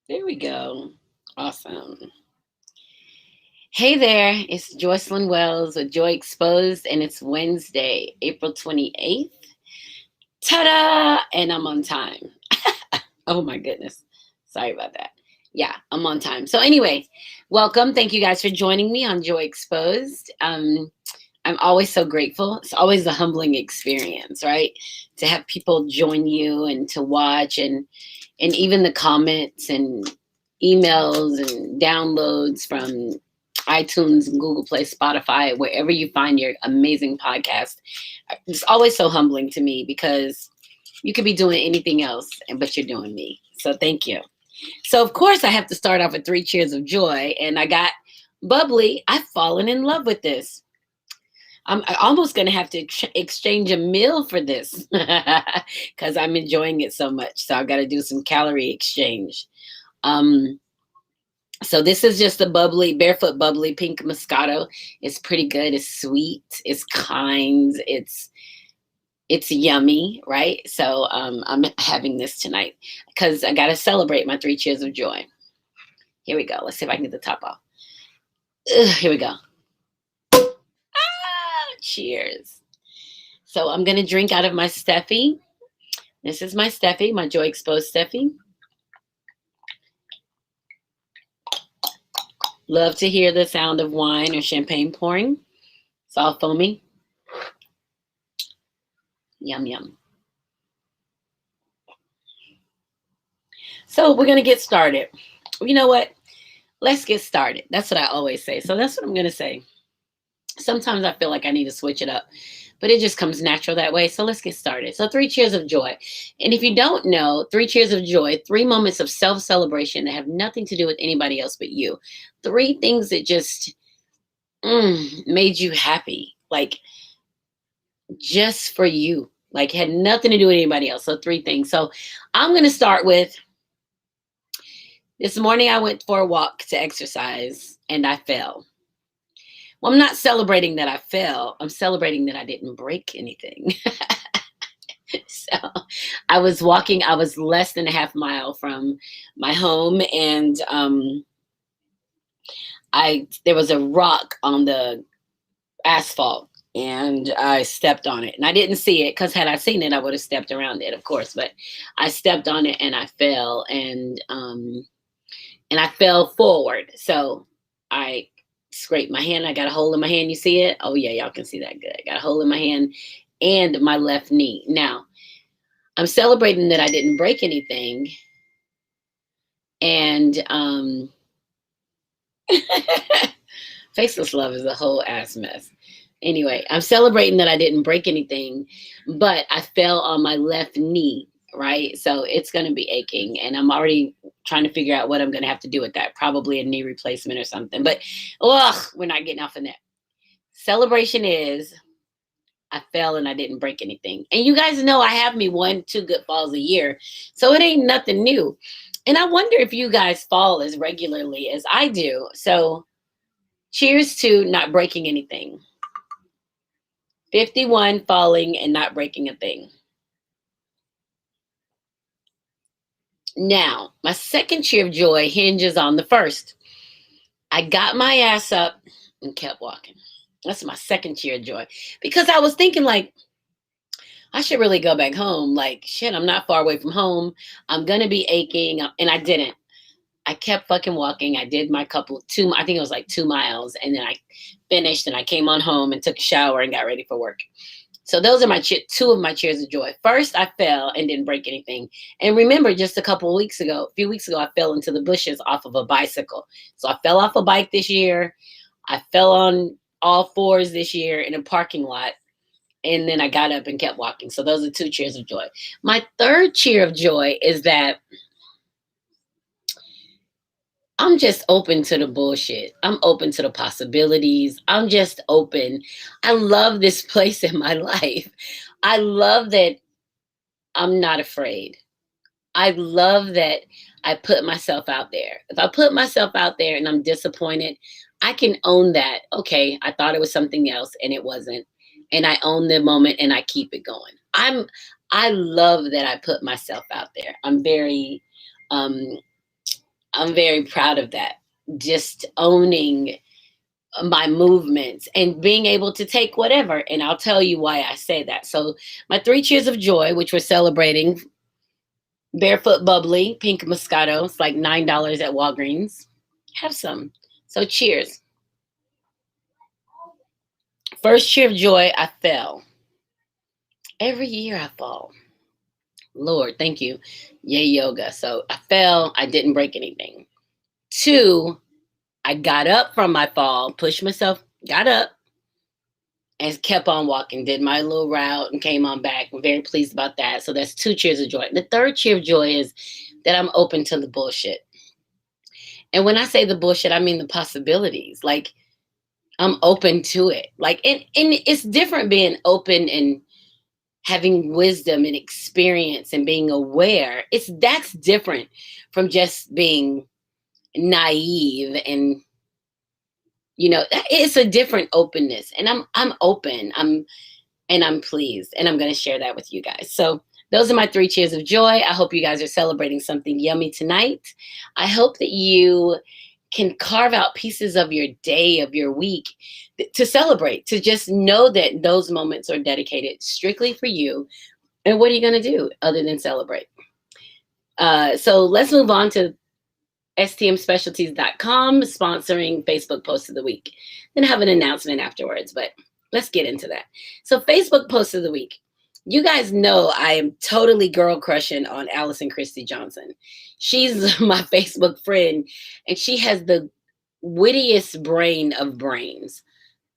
There we go. Awesome. Hey there, it's Joycelyn Wells with Joy Exposed, and it's Wednesday, April 28th. Ta-da! And I'm on time. Oh my goodness. Sorry about that. Yeah, I'm on time. So anyway, welcome. Thank you guys for joining me on Joy Exposed. I'm always so grateful. It's always a humbling experience, right? To have people join you and to watch and even the comments and emails and downloads from iTunes, Google Play, Spotify, wherever you find your amazing podcast. It's always so humbling to me because you could be doing anything else, but you're doing me. So thank you. So of course I have to start off with 3 cheers of joy, and I got bubbly. I've fallen in love with this. I'm almost going to have to exchange a meal for this because I'm enjoying it so much. So I've got to do some calorie exchange. Um, so this is just a bubbly, barefoot bubbly pink Moscato. It's pretty good. It's sweet. It's kind. It's yummy, right? So I'm having this tonight because I got to celebrate my 3 cheers of joy. Here we go. Let's see if I can get the top off. Here we go. Cheers. So I'm going to drink out of my Steffi. This is my Steffi, my Joy Exposed Steffi. Love to hear the sound of wine or champagne pouring. It's all foamy. Yum, yum. So we're going to get started. You know what? Let's get started. That's what I always say. So that's what I'm going to say. Sometimes I feel like I need to switch it up, but it just comes natural that way. So let's get started. So 3 cheers of joy. And if you don't know, 3 cheers of joy, 3 moments of self-celebration that have nothing to do with anybody else but you. 3 things that just made you happy, like just for you, like had nothing to do with anybody else. So 3 things. So I'm going to start with this morning. I went for a walk to exercise and I fell. Well, I'm not celebrating that I fell. I'm celebrating that I didn't break anything. So I was walking. I was less than a half mile from my home, and there was a rock on the asphalt, and I stepped on it. And I didn't see it because had I seen it, I would have stepped around it, of course. But I stepped on it and I fell, and I fell forward. So I scraped my hand. I got a hole in my hand. You see it? Oh yeah, y'all can see that good. I got a hole in my hand and my left knee. Now, I'm celebrating that I didn't break anything. And faceless love is a whole ass mess. Anyway, I'm celebrating that I didn't break anything, but I fell on my left knee, right? So it's going to be aching, and I'm already trying to figure out what I'm going to have to do with that. Probably a knee replacement or something. But we're not getting off on that. Celebration is I fell and I didn't break anything. And you guys know I have me 1-2 good falls a year, so it ain't nothing new. And I wonder if you guys fall as regularly as I do. So cheers to not breaking anything. 51 falling and not breaking a thing. Now, my second cheer of joy hinges on the first. I got my ass up and kept walking. That's my second cheer of joy. Because I was thinking, like, I should really go back home. Like, shit, I'm not far away from home. I'm going to be aching. And I didn't. I kept fucking walking. I did my I think it was like 2 miles. And then I finished and I came on home and took a shower and got ready for work. So those are my 2 of my cheers of joy. First, I fell and didn't break anything. And remember, just a few weeks ago, I fell into the bushes off of a bicycle. So I fell off a bike this year. I fell on all fours this year in a parking lot. And then I got up and kept walking. So those are 2 cheers of joy. My third cheer of joy is that I'm just open to the bullshit. I'm open to the possibilities. I'm just open. I love this place in my life. I love that I'm not afraid. I love that I put myself out there. If I put myself out there and I'm disappointed, I can own that. Okay, I thought it was something else and it wasn't. And I own the moment and I keep it going. I love that I put myself out there. I'm very I'm very proud of that. Just owning my movements and being able to take whatever. And I'll tell you why I say that. So, my 3 cheers of joy, which we're celebrating, barefoot bubbly, pink Moscato. It's like $9 at Walgreens. Have some. So, cheers. First cheer of joy, I fell. Every year I fall. Lord, thank you. Yay, yoga. So I fell. I didn't break anything. Two, I got up from my fall, pushed myself, got up, and kept on walking. Did my little route and came on back. I'm very pleased about that. So that's 2 cheers of joy. The third cheer of joy is that I'm open to the bullshit. And when I say the bullshit, I mean the possibilities. Like, I'm open to it. Like, and it's different being open and having wisdom and experience and being aware. That's different from just being naive. And it's a different openness. And I'm open. I'm pleased, and I'm going to share that with you guys. So those are my 3 cheers of joy. I hope you guys are celebrating something yummy tonight. I hope that you can carve out pieces of your day, of your week, to celebrate, to just know that those moments are dedicated strictly for you. And what are you going to do other than celebrate? So let's move on to stmspecialties.com sponsoring Facebook Post of the Week. Then have an announcement afterwards, but let's get into that. So, Facebook Post of the Week. You guys know I am totally girl crushing on Allison Christie Johnson. She's my Facebook friend, and she has the wittiest brain of brains.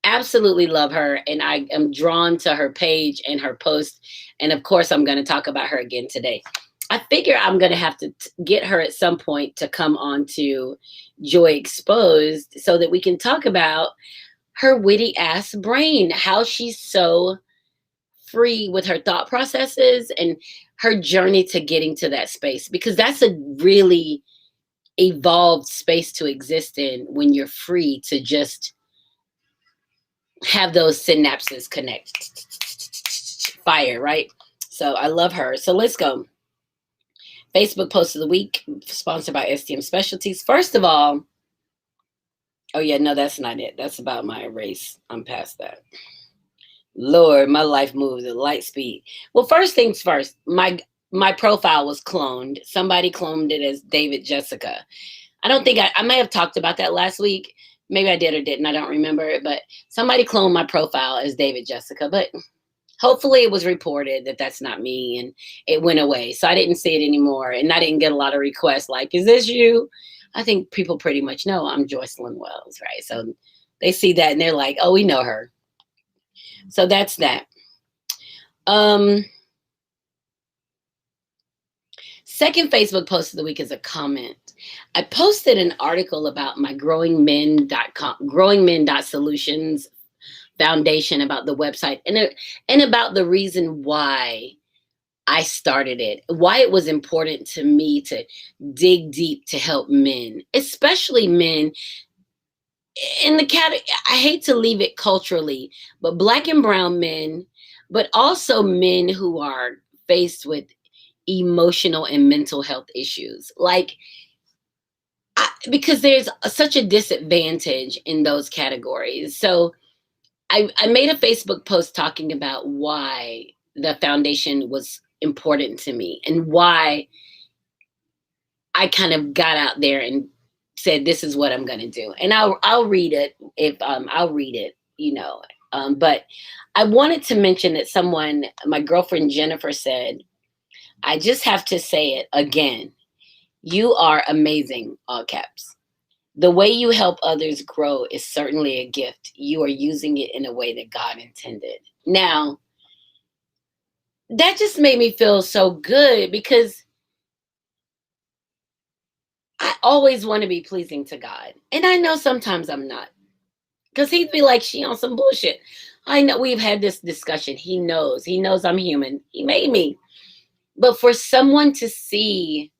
Absolutely love her, and I am drawn to her page and her post. And of course, I'm going to talk about her again today. I figure I'm going to have to get her at some point to come on to Joy Exposed so that we can talk about her witty ass brain, how she's so free with her thought processes and her journey to getting to that space, because that's a really evolved space to exist in when you're free to just have those synapses connect, fire, right? So I love her. So let's go. Facebook Post of the Week, sponsored by STM Specialties. First of all, oh yeah, no, that's not it. That's about my race. I'm past that. Lord, my life moves at light speed. Well, first things first, my profile was cloned. Somebody cloned it as David Jessica. I don't think I may have talked about that last week. Maybe I did or didn't. I don't remember it, but somebody cloned my profile as David Jessica. But hopefully it was reported that that's not me, and it went away. So I didn't see it anymore, and I didn't get a lot of requests like, is this you? I think people pretty much know I'm Joycelyn Wells, right? So they see that and they're like, oh, we know her. So that's that. Second Facebook post of the week is a comment. I posted an article about my growingmen.solutions foundation, about the website, and about the reason why I started it, why it was important to me to dig deep to help men, especially men in the category. I hate to leave it culturally, but Black and brown men, but also men who are faced with emotional and mental health issues. Like, because there's such a disadvantage in those categories. So I made a Facebook post talking about why the foundation was important to me and why I kind of got out there and said, this is what I'm going to do. And I'll read it if I'll read it, but I wanted to mention that my girlfriend Jennifer said, I just have to say it again. You are amazing, all caps. The way you help others grow is certainly a gift. You are using it in a way that God intended. Now, that just made me feel so good, because I always want to be pleasing to God. And I know sometimes I'm not, because he'd be like, she on some bullshit. I know we've had this discussion. He knows I'm human. He made me. But for someone to see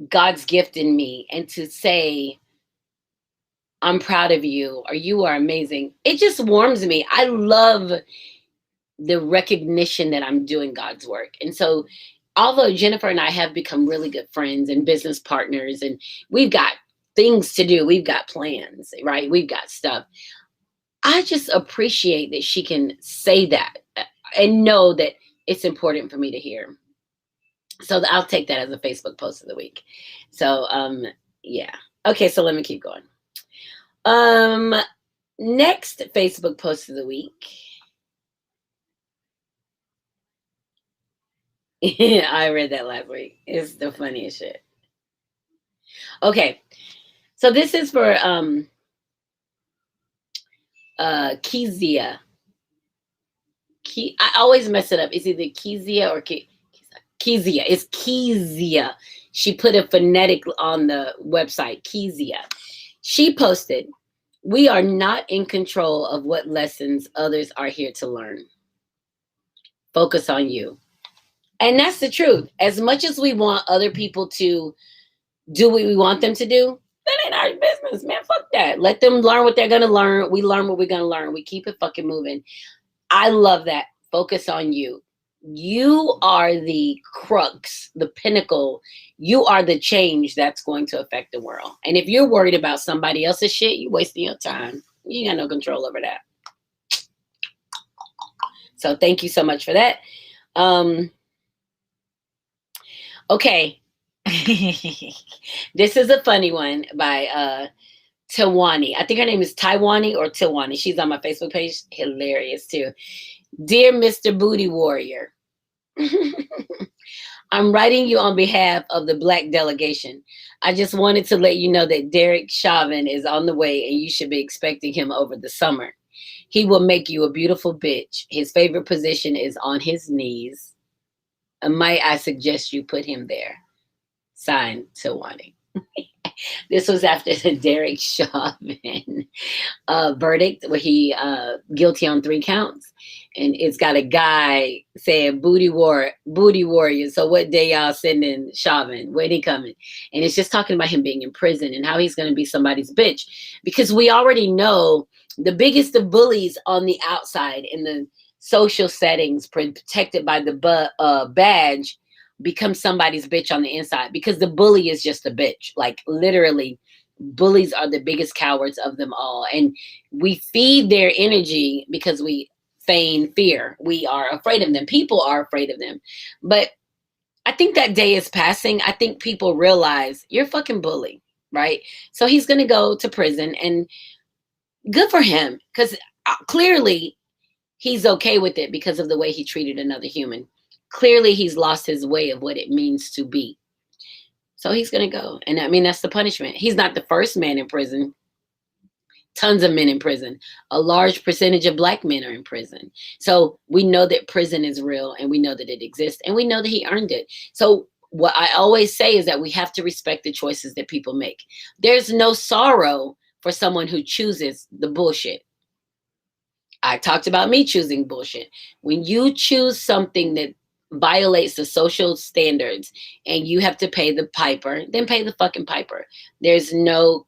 God's gift in me and to say, I'm proud of you, or you are amazing, it just warms me. I love the recognition that I'm doing God's work. And so although Jennifer and I have become really good friends and business partners, and we've got things to do, we've got plans, right? We've got stuff. I just appreciate that she can say that and know that it's important for me to hear. So I'll take that as a Facebook post of the week. So yeah. Okay, so let me keep going. Next Facebook post of the week. I read that last week. It's the funniest shit. Okay. So this is for Kezia. I always mess it up. It's either Kezia or Kezia. It's Kezia. She put a phonetic on the website, Kezia. She posted, "We are not in control of what lessons others are here to learn. Focus on you." And that's the truth. As much as we want other people to do what we want them to do, that ain't our business, man. Fuck that. Let them learn what they're going to learn. We learn what we're going to learn. We keep it fucking moving. I love that. Focus on you. You are the crux, the pinnacle. You are the change that's going to affect the world. And if you're worried about somebody else's shit, you're wasting your time. You got no control over that. So thank you so much for that. Okay. This is a funny one by Tawani. I think her name is Taiwani or Tawani. She's on my Facebook page. Hilarious too. "Dear Mr. Booty Warrior, I'm writing you on behalf of the Black delegation. I just wanted to let you know that Derek Chauvin is on the way and you should be expecting him over the summer. He will make you a beautiful bitch. His favorite position is on his knees. Might I suggest you put him there? Signed, Tawani." This was after the Derek Chauvin verdict, where he guilty on 3 counts, and it's got a guy saying booty warrior. So what day y'all sending Chauvin? When he coming? And it's just talking about him being in prison and how he's going to be somebody's bitch, because we already know the biggest of bullies on the outside in the social settings, protected by the badge, become somebody's bitch on the inside, because the bully is just a bitch. Like literally, bullies are the biggest cowards of them all. And we feed their energy because we feign fear. We are afraid of them. People are afraid of them. But I think that day is passing. I think people realize you're a fucking bully, right? So he's going to go to prison, and good for him, because clearly he's okay with it because of the way he treated another human. Clearly, he's lost his way of what it means to be. So he's going to go. And I mean, that's the punishment. He's not the first man in prison. Tons of men in prison. A large percentage of Black men are in prison. So we know that prison is real, and we know that it exists, and we know that he earned it. So what I always say is that we have to respect the choices that people make. There's no sorrow for someone who chooses the bullshit. I talked about me choosing bullshit. When you choose something that violates the social standards and you have to pay the piper, then pay the fucking piper. There's no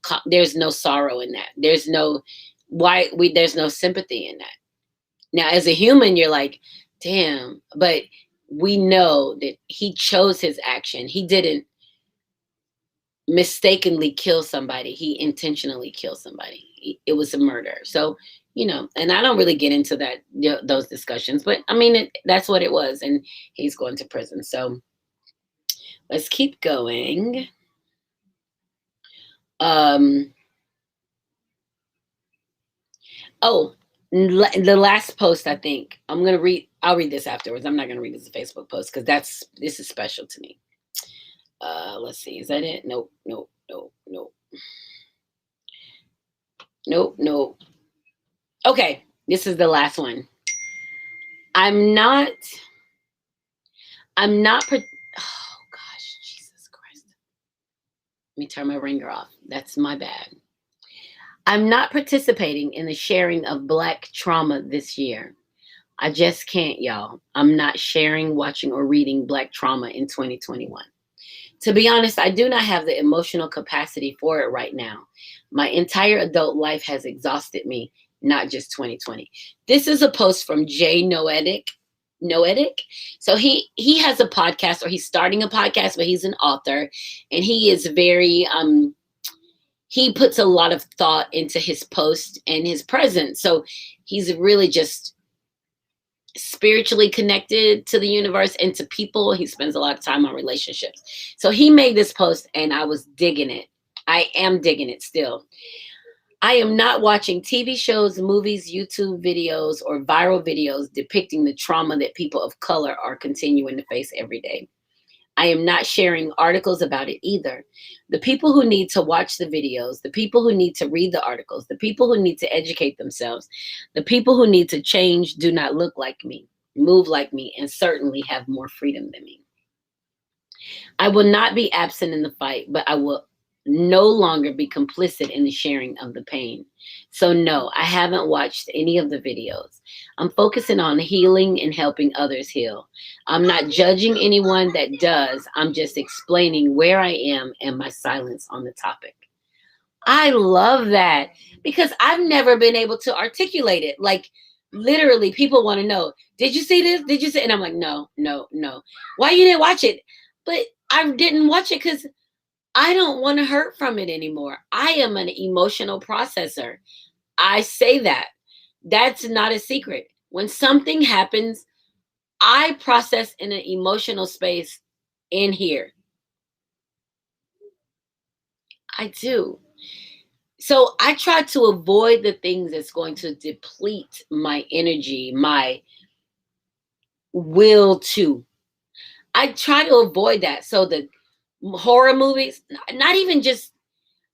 sorrow in that. There's no sympathy in that. Now, as a human, you're like, damn, but we know that he chose his action. He didn't mistakenly kill somebody. He intentionally killed somebody. It was a murder. So, and I don't really get into those discussions, but I mean, that's what it was. And he's going to prison. So let's keep going. The last post, I think I'm going to read. I'll read this afterwards. I'm not going to read this as a Facebook post because this is special to me. Let's see. Is that it? Nope. Okay, this is the last one. Oh gosh, Jesus Christ. Let me turn my ringer off. That's my bad. I'm not participating in the sharing of Black trauma this year. I just can't, y'all. I'm not sharing, watching, or reading Black trauma in 2021. To be honest, I do not have the emotional capacity for it right now. My entire adult life has exhausted me, not just 2020. This is a post from Jay Noetic. Noetic. So he has a podcast, or he's starting a podcast, but he's an author, and he is very he puts a lot of thought into his post and his presence. So he's really just spiritually connected to the universe and to people. He spends a lot of time on relationships. So he made this post and I was digging it. I am digging it still. I am not watching TV shows, movies, YouTube videos, or viral videos depicting the trauma that people of color are continuing to face every day. I am not sharing articles about it either. The people who need to watch the videos, the people who need to read the articles, the people who need to educate themselves, the people who need to change do not look like me, move like me, and certainly have more freedom than me. I will not be absent in the fight, but I will no longer be complicit in the sharing of the pain. So no, I haven't watched any of the videos. I'm focusing on healing and helping others heal. I'm not judging anyone that does. I'm just explaining where I am and my silence on the topic. I love that because I've never been able to articulate it. Like literally people want to know, did you see this? Did you see? And I'm like, no, no, no. Why you didn't watch it? But I didn't watch it because I don't want to hurt from it anymore. I am an emotional processor. I say that. That's not a secret. When something happens, I process in an emotional space in here. I do. So I try to avoid the things that's going to deplete my energy, my will to. I try to avoid that. So the horror movies, not even just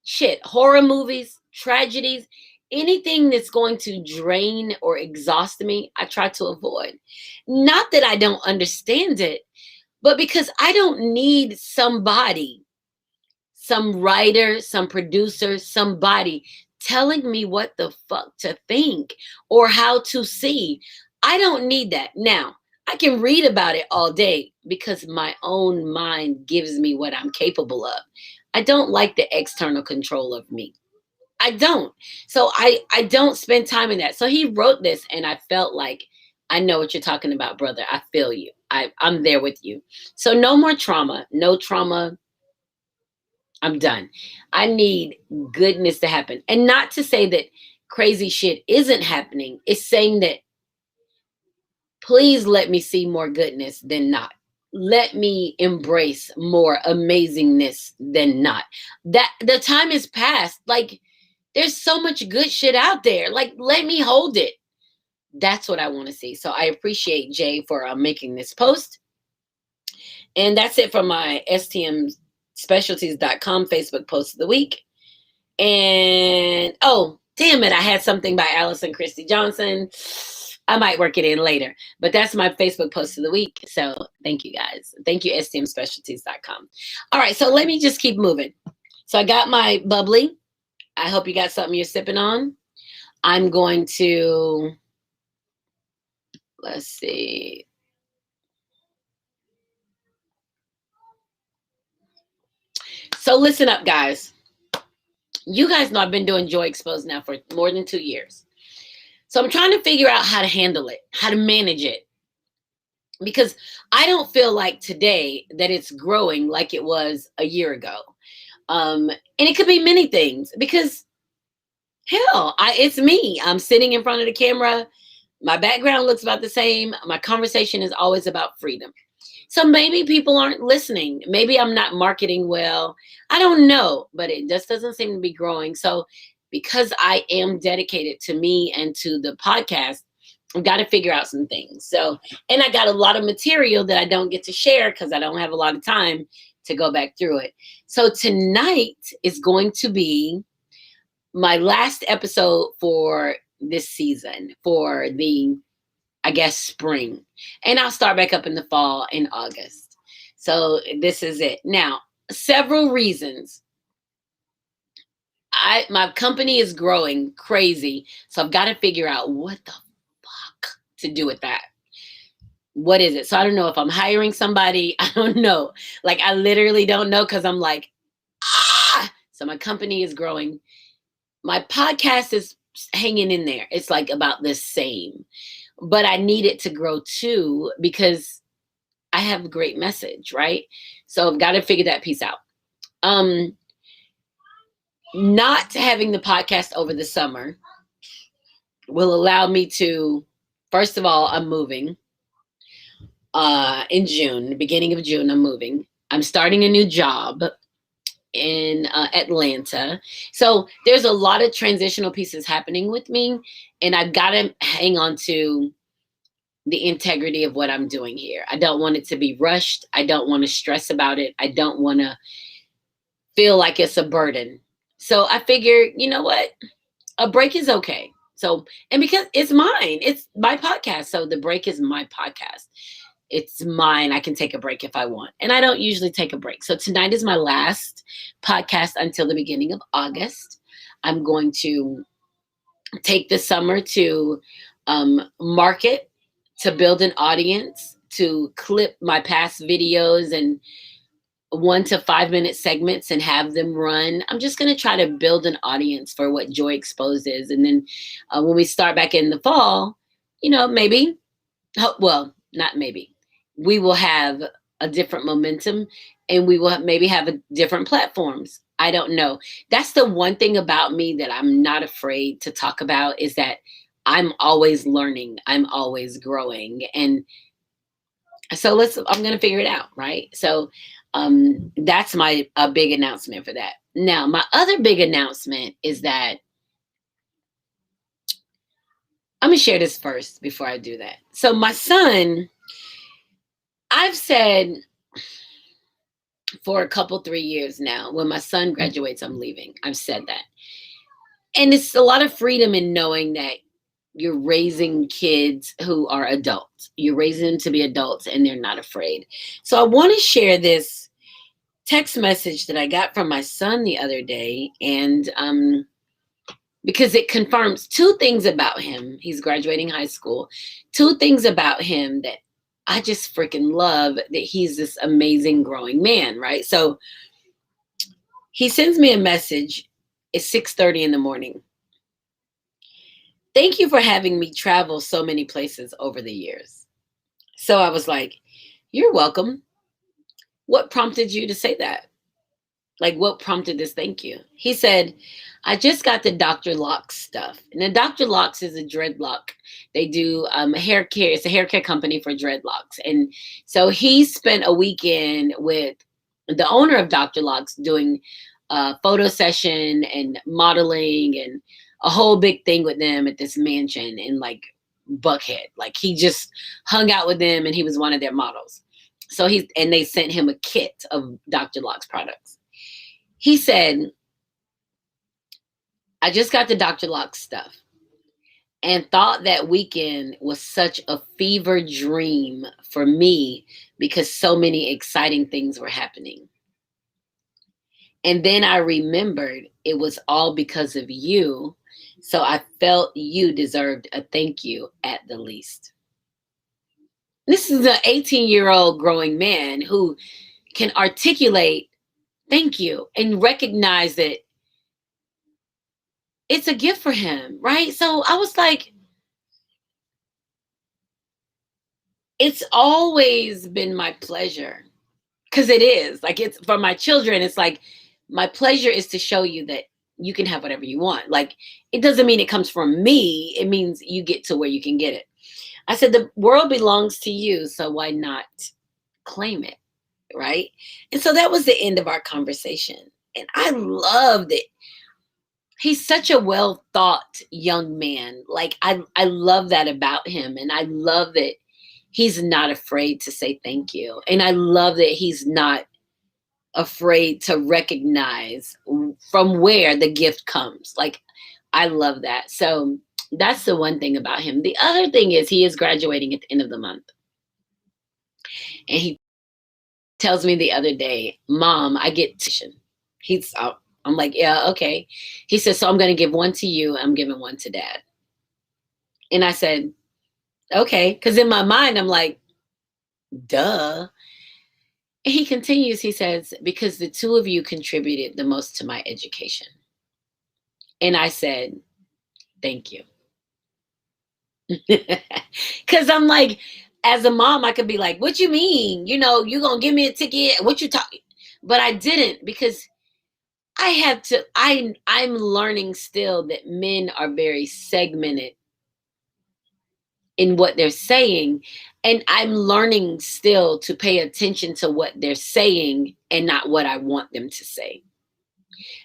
shit, horror movies, tragedies, anything that's going to drain or exhaust me, I try to avoid. Not that I don't understand it, but because I don't need somebody, some writer, some producer, somebody telling me what the fuck to think or how to see. I don't need that. Now, I can read about it all day because my own mind gives me what I'm capable of. I don't like the external control of me. I don't. So I don't spend time in that. So he wrote this and I felt like I know what you're talking about, brother. I feel you. I'm there with you. So no more trauma. No trauma. I'm done. I need goodness to happen. And not to say that crazy shit isn't happening. It's saying that please let me see more goodness than not. Let me embrace more amazingness than not. That the time is past. Like there's so much good shit out there. Like let me hold it. That's what I want to see. So I appreciate Jay for making this post. And that's it for my stmspecialties.com Facebook post of the week. And oh, damn it, I had something by Allison Christie Johnson. I might work it in later, but that's my Facebook post of the week. So thank you guys. Thank you, stmspecialties.com. All right, so let me just keep moving. So I got my bubbly. I hope you got something you're sipping on. I'm going to, let's see. So listen up, guys. You guys know I've been doing Joy Exposed now for more than 2 years. So I'm trying to figure out how to handle it, how to manage it. Because I don't feel like today that it's growing like it was a year ago. And it could be many things because hell, it's me. I'm sitting in front of the camera. My background looks about the same. My conversation is always about freedom. So maybe people aren't listening. Maybe I'm not marketing well. I don't know, but it just doesn't seem to be growing. So because I am dedicated to me and to the podcast, I've got to figure out some things. So, and I got a lot of material that I don't get to share because I don't have a lot of time to go back through it. So tonight is going to be my last episode for this season, for the, I guess, spring. And I'll start back up in the fall in August. So this is it. Now, several reasons. My company is growing crazy. So I've got to figure out what the fuck to do with that. What is it? So I don't know if I'm hiring somebody. I don't know. Like I literally don't know because I'm like, ah. So my company is growing. My podcast is hanging in there. It's like about the same. but I need it to grow too because I have a great message, right? So I've got to figure that piece out. Not having the podcast over the summer will allow me to, first of all, I'm moving in June, the beginning of June, I'm moving. I'm starting a new job in Atlanta. So there's a lot of transitional pieces happening with me, and I've got to hang on to the integrity of what I'm doing here. I don't want it to be rushed. I don't want to stress about it. I don't want to feel like it's a burden. So I figure, you know what? A break is okay. So, and because it's mine, it's my podcast. So the break is my podcast. It's mine. I can take a break if I want. And I don't usually take a break. So tonight is my last podcast until the beginning of August. I'm going to take the summer to market, to build an audience, to clip my past videos and 1 to 5 minute segments and have them run. I'm just going to try to build an audience for what Joy Exposed is. And then when we start back in the fall, maybe, well, not maybe, we will have a different momentum and we will maybe have different platforms. I don't know. That's the one thing about me that I'm not afraid to talk about is that I'm always learning. I'm always growing. And so I'm going to figure it out. Right. So that's my big announcement for that. Now, my other big announcement is that I'm going to share this first before I do that. So my son, I've said for a couple, 3 years now, when my son graduates, I'm leaving. I've said that. And it's a lot of freedom in knowing that you're raising kids who are adults. You're raising them to be adults and they're not afraid. So I want to share this text message that I got from my son the other day. And because it confirms 2 things about him. He's graduating high school. 2 things about him that I just freaking love, that he's this amazing growing man, right? So he sends me a message. It's 6:30 in the morning. Thank you for having me travel so many places over the years. So I was like, you're welcome. What prompted you to say that? Like, what prompted this thank you? He said, I just got the Dr. Locks stuff. And then Dr. Locks is a dreadlock. They do hair care. It's a hair care company for dreadlocks. And so he spent a weekend with the owner of Dr. Locks doing a photo session and modeling and a whole big thing with them at this mansion in like Buckhead. Like he just hung out with them and he was one of their models. So they sent him a kit of Dr. Locks products. He said, I just got the Dr. Locks stuff and thought that weekend was such a fever dream for me because so many exciting things were happening. And then I remembered it was all because of you. So I felt you deserved a thank you at the least. This is an 18-year-old growing man who can articulate thank you and recognize that it's a gift for him, right? So I was like, it's always been my pleasure, because it is. Like, it's for my children, it's like, my pleasure is to show you that you can have whatever you want. Like, it doesn't mean it comes from me. It means you get to where you can get it. I said, the world belongs to you, so why not claim it, right? And so that was the end of our conversation. And I loved it. He's such a well thought young man. Like I love that about him. And I love that he's not afraid to say thank you. And I love that he's not afraid to recognize from where the gift comes. Like I love that. So that's the one thing about him. The other thing is he is graduating at the end of the month. And he tells me the other day, Mom, I get tuition. He's out. I'm like, yeah, okay. He says, so I'm going to give one to you. I'm giving one to Dad. And I said, okay. Because in my mind, I'm like, duh. And he continues, he says, because the 2 of you contributed the most to my education. And I said, thank you. Because I'm like, as a mom, I could be like, what you mean? You gonna give me a ticket? What you talking? But I didn't, because I had to, I'm learning still that men are very segmented in what they're saying. And I'm learning still to pay attention to what they're saying and not what I want them to say.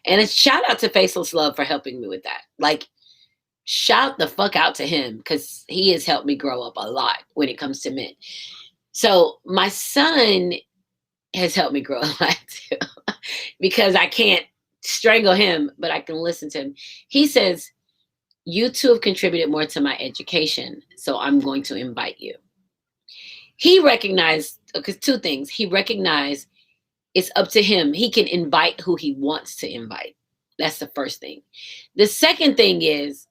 And it's shout out to Faceless Love for helping me with that. Like, shout the fuck out to him, because he has helped me grow up a lot when it comes to men. So my son has helped me grow a lot too, because I can't strangle him, but I can listen to him. He says, you two have contributed more to my education, so I'm going to invite you. He recognized, because two things. He recognized it's up to him. He can invite who he wants to invite. That's the first thing. The second thing is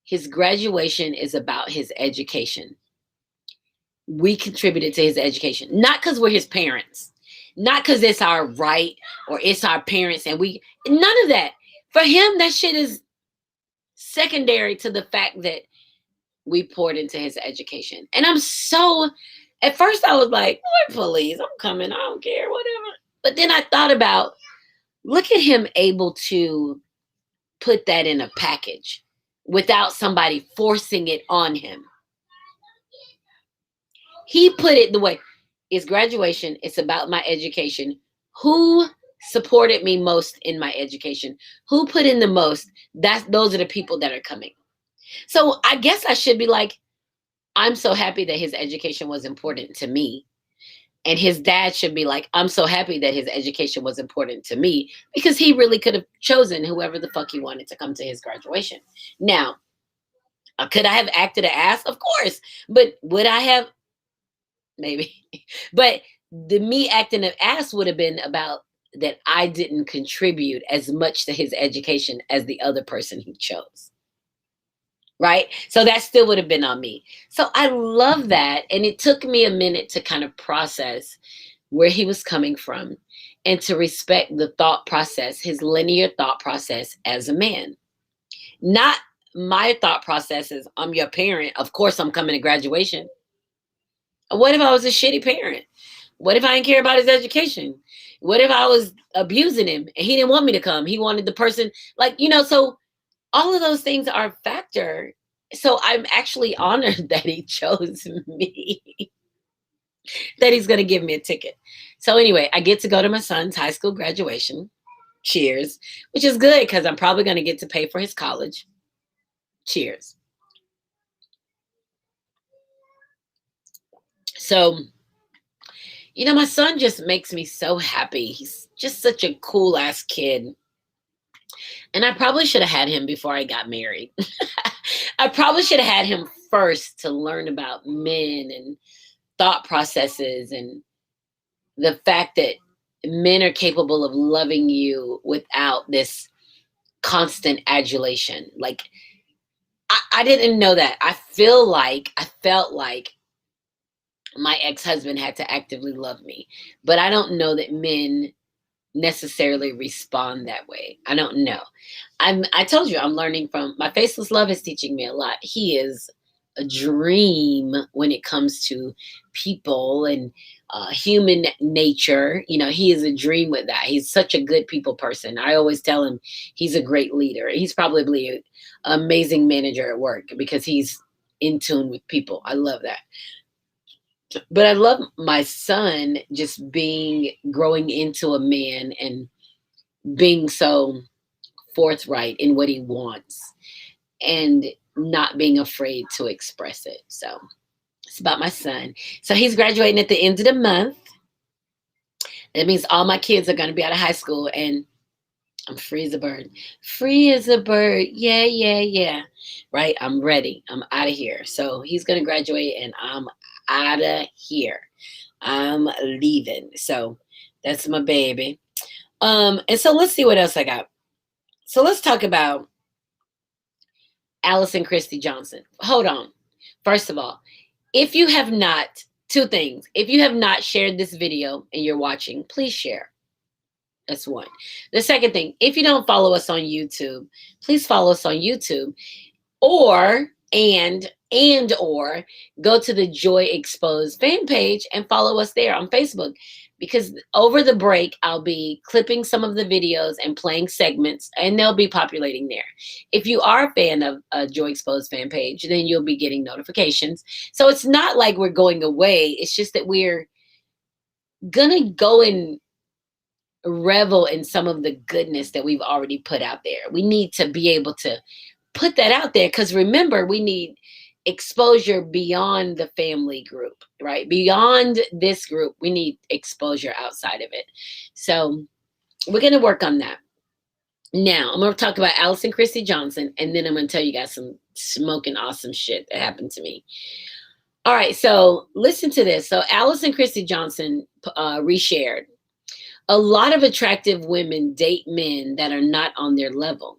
his graduation is about his education. We contributed to his education, not because we're his parents, not because it's our right or it's our parents, and none of that. For him, that shit is secondary to the fact that we poured into his education. And at first I was like, Lord, please, I'm coming. I don't care, whatever. But then I thought about, look at him able to put that in a package without somebody forcing it on him. He put it the way, it's graduation. It's about my education. Who supported me most in my education? Who put in the most? Those are the people that are coming. So I guess I should be like, I'm so happy that his education was important to me. And his dad should be like, I'm so happy that his education was important to me, because he really could have chosen whoever the fuck he wanted to come to his graduation. Now, could I have acted an ass? Of course. But would I have? Maybe. But the me acting an ass would have been about that I didn't contribute as much to his education as the other person he chose. Right? So that still would have been on me. So I love that. And it took me a minute to kind of process where he was coming from and to respect the thought process, his linear thought process as a man. Not my thought process is, I'm your parent. Of course I'm coming to graduation. What if I was a shitty parent? What if I didn't care about his education? What if I was abusing him and he didn't want me to come? He wanted the person, so all of those things are a factor. So I'm actually honored that he chose me, that he's going to give me a ticket. So anyway, I get to go to my son's high school graduation. Cheers, which is good because I'm probably going to get to pay for his college. Cheers. So, my son just makes me so happy. He's just such a cool ass kid. And I probably should have had him before I got married. I probably should have had him first to learn about men and thought processes and the fact that men are capable of loving you without this constant adulation. Like, I didn't know that. I felt like my ex-husband had to actively love me, but I don't know that men necessarily respond that way. I don't know. I told you I'm learning from my Faceless Love is teaching me a lot. He is a dream when it comes to people and human nature. He is a dream with that. He's such a good people person. I always tell him he's a great leader. He's probably an amazing manager at work because he's in tune with people. I love that. But I love my son just growing into a man and being so forthright in what he wants and not being afraid to express it. So it's about my son. So he's graduating at the end of the month. That means all my kids are going to be out of high school and I'm free as a bird. Free as a bird. Yeah, yeah, yeah. Right? I'm ready. I'm out of here. So he's going to graduate and I'm out of here. I'm leaving. So that's my baby. And so let's see what else I got. So let's talk about Allison Christie Johnson. Hold on. First of all, if you have not, two things. If you have not shared this video and you're watching, please share. That's one. The second thing, if you don't follow us on YouTube, please follow us on YouTube. And and or go to the Joy Exposed fan page and follow us there on Facebook, because over the break I'll be clipping some of the videos and playing segments, and they'll be populating there. If you are a fan of a Joy Exposed fan page, then you'll be getting notifications. So it's not like we're going away, it's just that we're gonna go and revel in some of the goodness that we've already put out there. We need to be able to put that out there, because remember, we need exposure beyond the family group, right? Beyond this group, we need exposure outside of it. So we're going to work on that. Now, I'm going to talk about Allison Christie Johnson, and then I'm going to tell you guys some smoking awesome shit that happened to me. All right, so listen to this. So Allison Christie Johnson reshared. A lot of attractive women date men that are not on their level,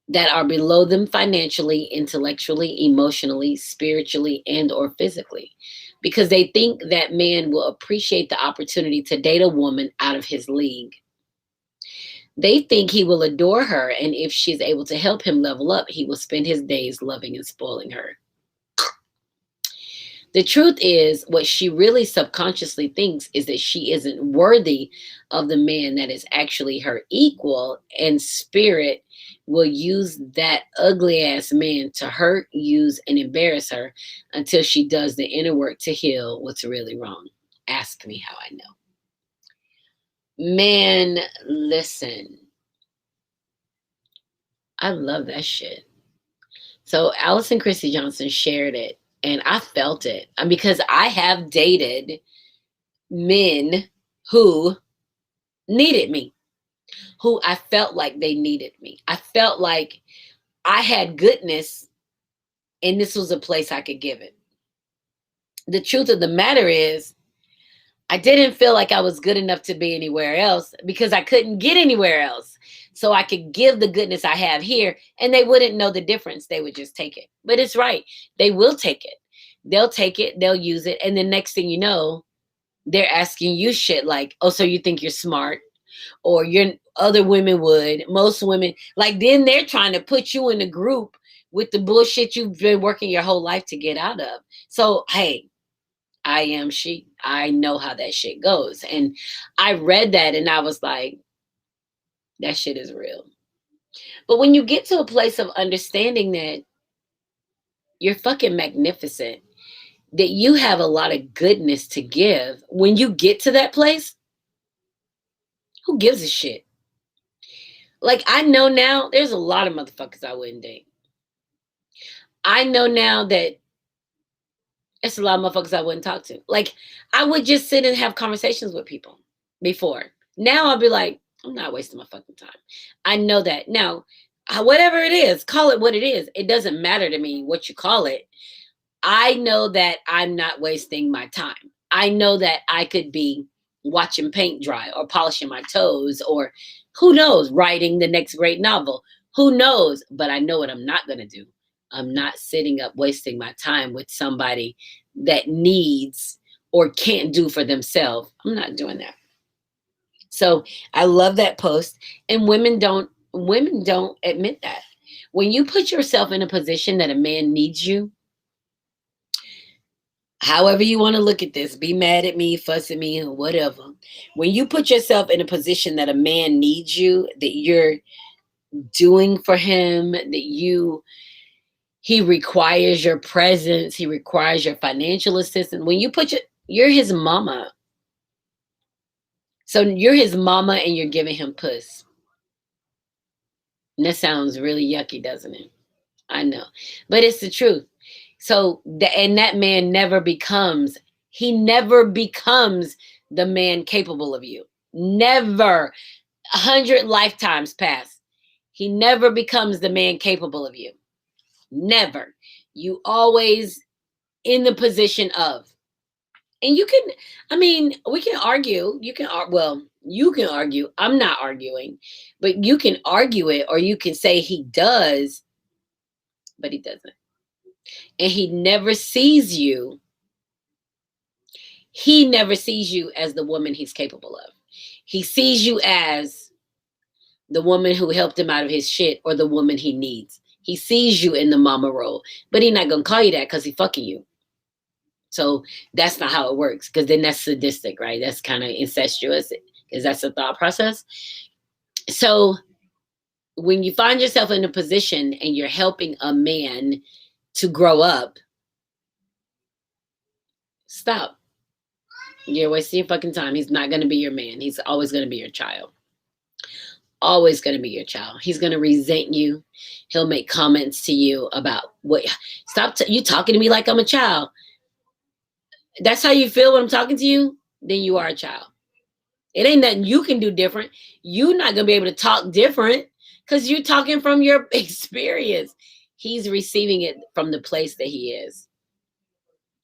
that are below them financially, intellectually, emotionally, spiritually, and or physically, because they think that man will appreciate the opportunity to date a woman out of his league. They think he will adore her, and if she's able to help him level up, he will spend his days loving and spoiling her. The truth is, what she really subconsciously thinks is that she isn't worthy of the man that is actually her equal, and spirit will use that ugly ass man to hurt, use, and embarrass her until she does the inner work to heal what's really wrong. Ask me how I know. Man, listen. I love that shit. So Allison Christie Johnson shared it, and I felt it because I have dated men who needed me, who I felt like they needed me. I felt like I had goodness, and this was a place I could give it. The truth of the matter is, I didn't feel like I was good enough to be anywhere else because I couldn't get anywhere else. So I could give the goodness I have here, and they wouldn't know the difference. They would just take it. But it's right. They will take it. They'll take it. They'll use it. And the next thing you know, they're asking you shit like, oh, so you think you're smart? Or your other women would. Most women, like, then they're trying to put you in a group with the bullshit you've been working your whole life to get out of. So, hey, I am she. I know how that shit goes. And I read that and I was like, that shit is real. But when you get to a place of understanding that you're fucking magnificent, that you have a lot of goodness to give, when you get to that place, who gives a shit? Like, I know now there's a lot of motherfuckers I wouldn't date. I know now that it's a lot of motherfuckers I wouldn't talk to. Like, I would just sit and have conversations with people before. Now I'll be like, I'm not wasting my fucking time. I know that. Now, whatever it is, call it what it is. It doesn't matter to me what you call it. I know that I'm not wasting my time. I know that I could be watching paint dry or polishing my toes or who knows, writing the next great novel. Who knows? But I know what I'm not going to do. I'm not sitting up wasting my time with somebody that needs or can't do for themselves. I'm not doing that. So I love that post. And women don't admit that. When you put yourself in a position that a man needs you, however you want to look at this, be mad at me, fuss at me, or whatever. When you put yourself in a position that a man needs you, that you're doing for him, he requires your presence, he requires your financial assistance. When you're his mama. So you're his mama and you're giving him puss. And that sounds really yucky, doesn't it? I know. But it's the truth. So that man he never becomes the man capable of you. Never. 100 lifetimes pass. He never becomes the man capable of you. Never. You always in the position of. And you can, I mean, we can argue. You can argue. I'm not arguing. But you can argue it, or you can say he does, but he doesn't. And he never sees you. He never sees you as the woman he's capable of. He sees you as the woman who helped him out of his shit or the woman he needs. He sees you in the mama role, but he's not gonna call you that because he's fucking you. So that's not how it works, because then that's sadistic, right? That's kind of incestuous, because that's a thought process. So when you find yourself in a position and you're helping a man to grow up, stop. You're wasting your fucking time. He's not going to be your man. He's always going to be your child. Always going to be your child. He's going to resent you. He'll make comments to you about what. Stop. You talking to me like I'm a child. That's how you feel when I'm talking to you. Then you are a child. It ain't nothing you can do different. You're not going to be able to talk different because you're talking from your experience. He's receiving it from the place that he is.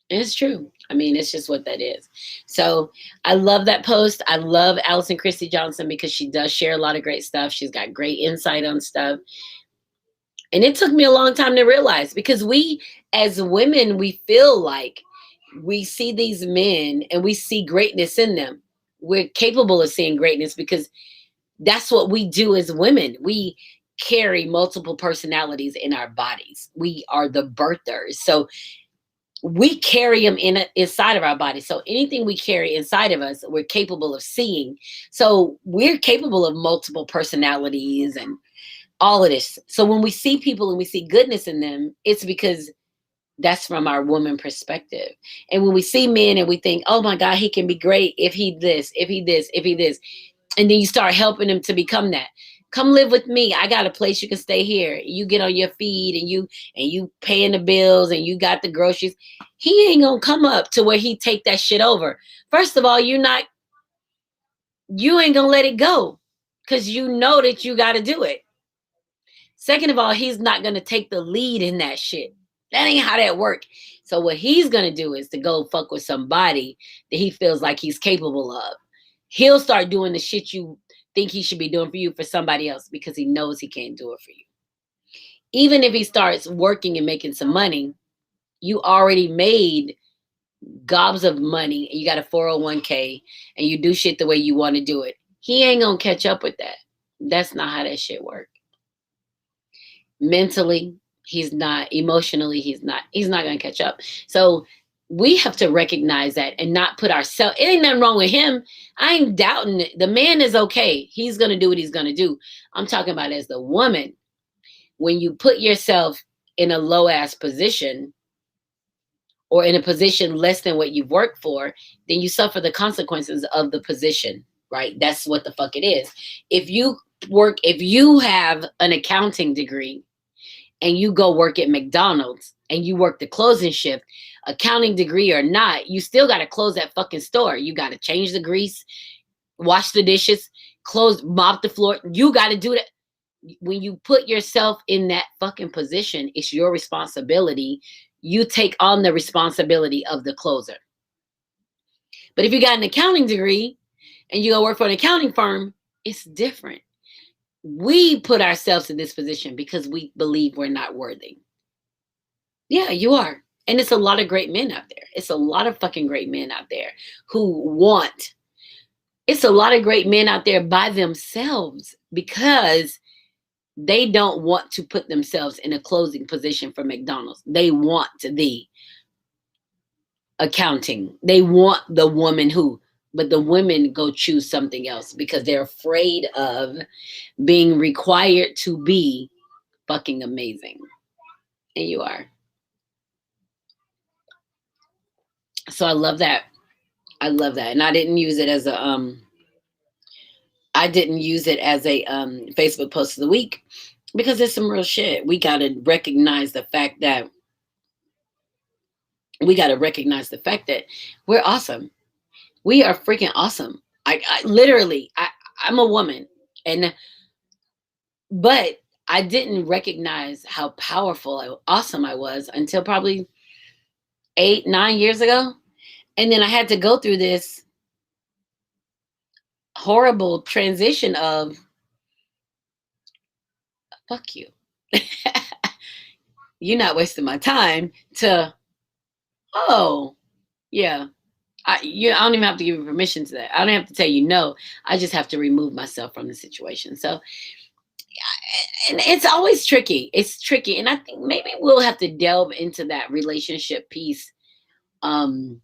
And it's true. I mean, it's just what that is. So I love that post. I love Allison Christie Johnson because she does share a lot of great stuff. She's got great insight on stuff. And it took me a long time to realize, because we as women, we feel like we see these men and we see greatness in them. We're capable of seeing greatness because that's what we do as women. We carry multiple personalities in our bodies. We are the birthers. So we carry them inside of our body. So anything we carry inside of us, we're capable of seeing. So we're capable of multiple personalities and all of this. So when we see people and we see goodness in them, it's because that's from our woman perspective. And when we see men and we think, oh my God, he can be great if he this, if he this, if he this. And then you start helping him to become that. Come live with me. I got a place you can stay here. You get on your feet and you paying the bills and you got the groceries. He ain't gonna come up to where he take that shit over. First of all, you ain't gonna let it go because you know that you got to do it. Second of all, he's not gonna take the lead in that shit. That ain't how that work. So what he's gonna do is to go fuck with somebody that he feels like he's capable of. He'll start doing the shit you think he should be doing for you for somebody else because he knows he can't do it for you. Even if he starts working and making some money, you already made gobs of money and you got a 401k and you do shit the way you want to do it. He ain't gonna catch up with that. That's not how that shit works. Mentally, he's not. Emotionally, he's not gonna catch up. So we have to recognize that and not put ourselves, it ain't nothing wrong with him. I ain't doubting it. The man is okay. He's going to do what he's going to do. I'm talking about as the woman, when you put yourself in a low ass position or in a position less than what you've worked for, then you suffer the consequences of the position, right? That's what the fuck it is. If you have an accounting degree and you go work at McDonald's and you work the closing shift, accounting degree or not, you still got to close that fucking store. You got to change the grease, wash the dishes, mop the floor. You got to do that. When you put yourself in that fucking position, it's your responsibility. You take on the responsibility of the closer. But if you got an accounting degree and you go work for an accounting firm, it's different. We put ourselves in this position because we believe we're not worthy. Yeah, you are. And it's a lot of great men out there. It's a lot of fucking great men out there who want. It's a lot of great men out there by themselves because they don't want to put themselves in a closing position for McDonald's. They want the accounting. They want the woman who, but the women go choose something else because they're afraid of being required to be fucking amazing. And you are. So I love that. I love that. And I didn't use it as a Facebook post of the week because there's some real shit. We got to recognize the fact that we're awesome. We are freaking awesome. I'm a woman, but I didn't recognize how powerful, awesome I was until probably 8-9 years ago. And then I had to go through this horrible transition of fuck you. You're not wasting my time to, oh, yeah. I don't even have to give you permission to that. I don't have to tell you no. I just have to remove myself from the situation. So And it's always tricky. It's tricky. And I think maybe we'll have to delve into that relationship piece um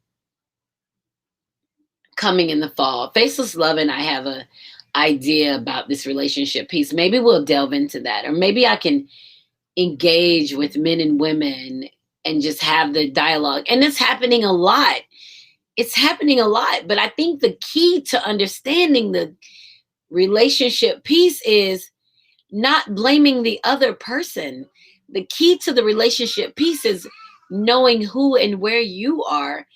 coming in the fall. Faceless Love and I have a idea about this relationship piece. Maybe we'll delve into that. Or maybe I can engage with men and women and just have the dialogue. And it's happening a lot. It's happening a lot. But I think the key to understanding the relationship piece is not blaming the other person. The key to the relationship piece is knowing who and where you are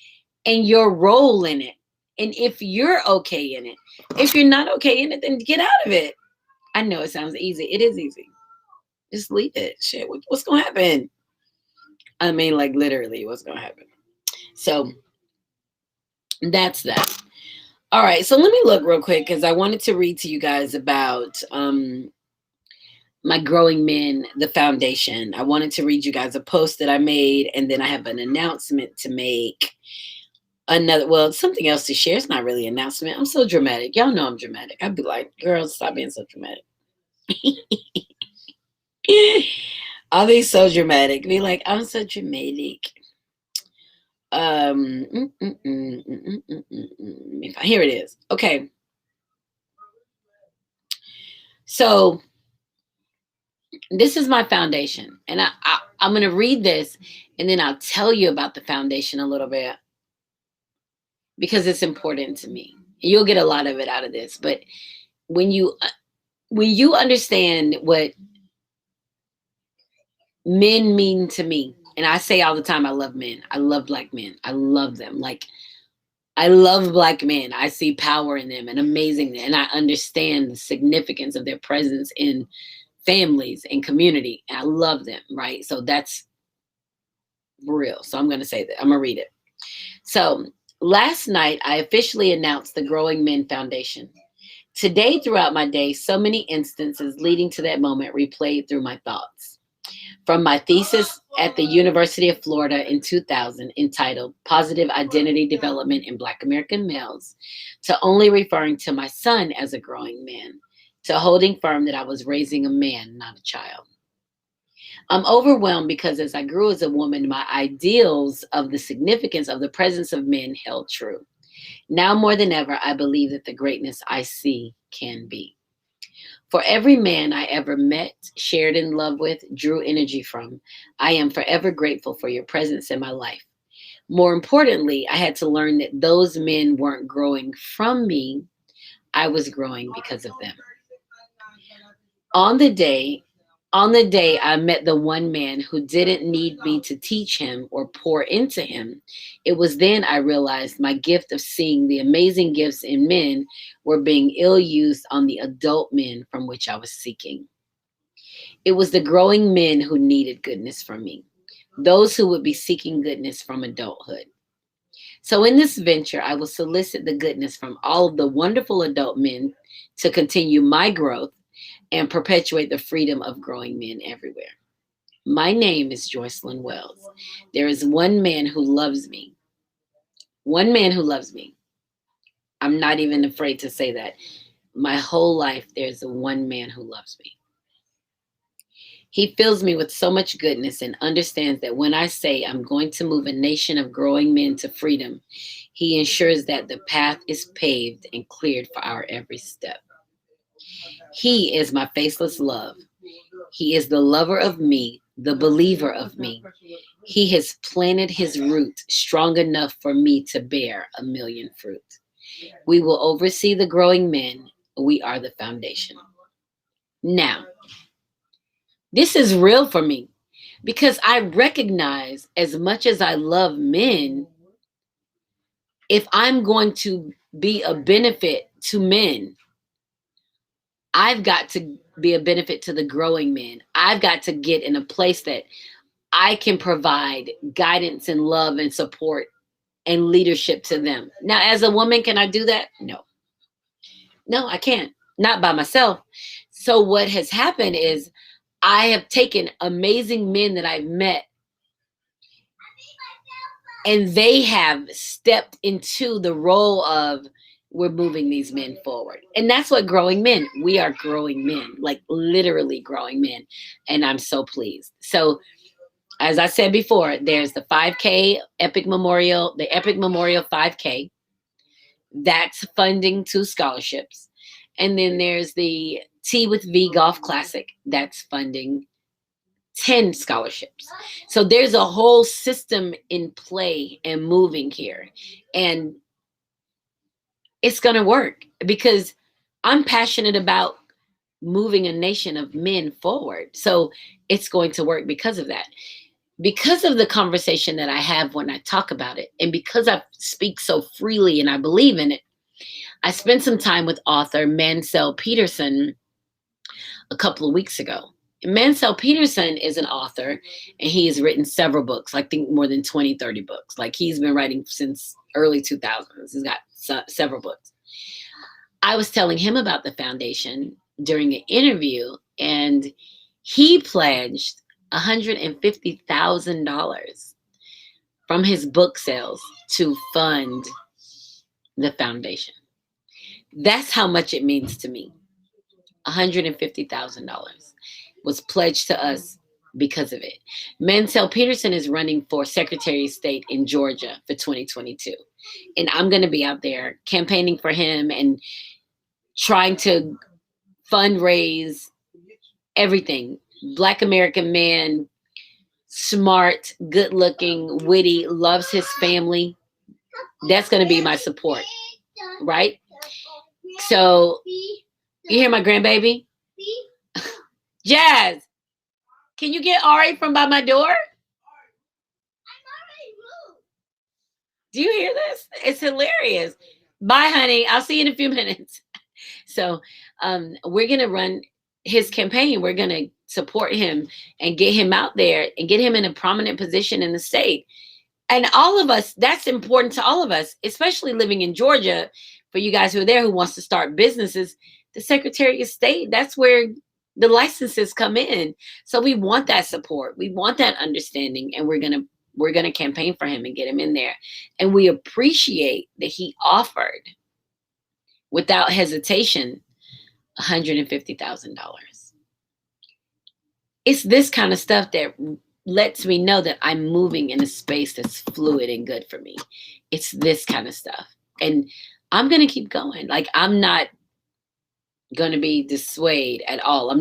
and your role in it. And if you're okay in it, if you're not okay in it, then get out of it. I know it sounds easy. It is easy. Just leave it. Shit. What's going to happen? I mean, like literally, what's going to happen? So that's that. All right. So let me look real quick because I wanted to read to you guys about my Growing Men, the foundation. I wanted to read you guys a post that I made, and then I have an announcement to make. Something else to share. It's not really an announcement. I'm so dramatic. Y'all know I'm dramatic. I'd be like, girls, stop being so dramatic. I'll be so dramatic. Be like, I'm so dramatic. Here it is. Okay. So this is my foundation, and I'm going to read this, and then I'll tell you about the foundation a little bit because it's important to me. You'll get a lot of it out of this, but when you understand what men mean to me, and I say all the time, I love men. I love black men. I love them. Like, I love black men. I see power in them and amazing, and I understand the significance of their presence in families and community. And I love them, right? So that's real. So I'm going to say that. I'm going to read it. So last night, I officially announced the Growing Men Foundation. Today, throughout my day, so many instances leading to that moment replayed through my thoughts. From my thesis at the University of Florida in 2000 entitled Positive Identity Development in Black American Males, to only referring to my son as a growing man, to holding firm that I was raising a man, not a child. I'm overwhelmed because as I grew as a woman, my ideals of the significance of the presence of men held true. Now more than ever, I believe that the greatness I see can be. For every man I ever met, shared in love with, drew energy from, I am forever grateful for your presence in my life. More importantly, I had to learn that those men weren't growing from me, I was growing because of them. On the day I met the one man who didn't need me to teach him or pour into him, it was then I realized my gift of seeing the amazing gifts in men were being ill used on the adult men from which I was seeking. It was the growing men who needed goodness from me, those who would be seeking goodness from adulthood. So in this venture, I will solicit the goodness from all of the wonderful adult men to continue my growth and perpetuate the freedom of growing men everywhere. My name is Joycelyn Wells. There is one man who loves me. One man who loves me. I'm not even afraid to say that. My whole life, there's one man who loves me. He fills me with so much goodness and understands that when I say I'm going to move a nation of growing men to freedom, he ensures that the path is paved and cleared for our every step. He is my faceless love. He is the lover of me, the believer of me. He has planted his root strong enough for me to bear a million fruit. We will oversee the growing men. We are the foundation. Now, this is real for me because I recognize as much as I love men, if I'm going to be a benefit to men, I've got to be a benefit to the growing men. I've got to get in a place that I can provide guidance and love and support and leadership to them. Now, as a woman, can I do that? No. No, I can't. Not by myself. So what has happened is I have taken amazing men that I've met and they have stepped into the role of we're moving these men forward. And that's what growing men, we are growing men, like literally growing men. And I'm so pleased. So, as I said before, there's the 5K Epic Memorial, the Epic Memorial 5K. That's funding 2 scholarships. And then there's the Tea with V Golf Classic. That's funding 10 scholarships. So there's a whole system in play and moving here. And it's going to work because I'm passionate about moving a nation of men forward. So it's going to work because of that. Because of the conversation that I have when I talk about it, and because I speak so freely and I believe in it, I spent some time with author Mansell Peterson a couple of weeks ago. Mansell Peterson is an author, and he has written several books, I think more than 20, 30 books. Like he's been writing since early 2000s. He's got several books. I was telling him about the foundation during an interview, and he pledged $150,000 from his book sales to fund the foundation. That's how much it means to me. $150,000 was pledged to us because of it. Mansell Peterson is running for Secretary of State in Georgia for 2022. And I'm going to be out there campaigning for him and trying to fundraise everything. Black American man, smart, good looking, witty, loves his family. That's going to be my support, right? So, you hear my grandbaby? Jazz, can you get Ari from by my door? Do you hear this? It's hilarious. Bye, honey. I'll see you in a few minutes. So, we're going to run his campaign. We're going to support him and get him out there and get him in a prominent position in the state. And all of us, that's important to all of us, especially living in Georgia. For you guys who are there who wants to start businesses, the Secretary of State, that's where the licenses come in. So we want that support. We want that understanding. And we're going to campaign for him and get him in there. And we appreciate that he offered without hesitation $150,000. It's this kind of stuff that lets me know that I'm moving in a space that's fluid and good for me. It's this kind of stuff. And I'm going to keep going. Like, I'm not going to be dissuaded at all.